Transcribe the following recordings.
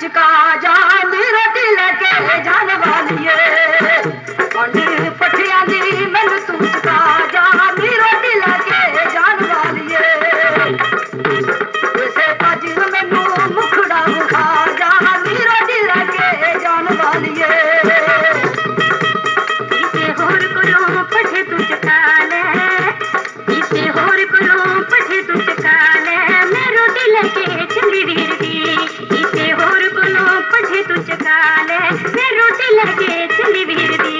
चुका जान रोटी लगे जान वालिए पंडित पठिया दी मैनू तू चुका जान रोटी लगे जान वालिए जैसे पाजी मैनू मुखड़ा मुखा जान रोटी लगे जान वालिए इसे होर कोलों पठे तू चुका ले इसे होर कोलों पठे तू चुका ले मैं रोटी लगे चंगी वीर दी इसे होर कोलों पठे तू चुका ले मैं रोटी लगे चंगी वीर दी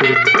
Thank you.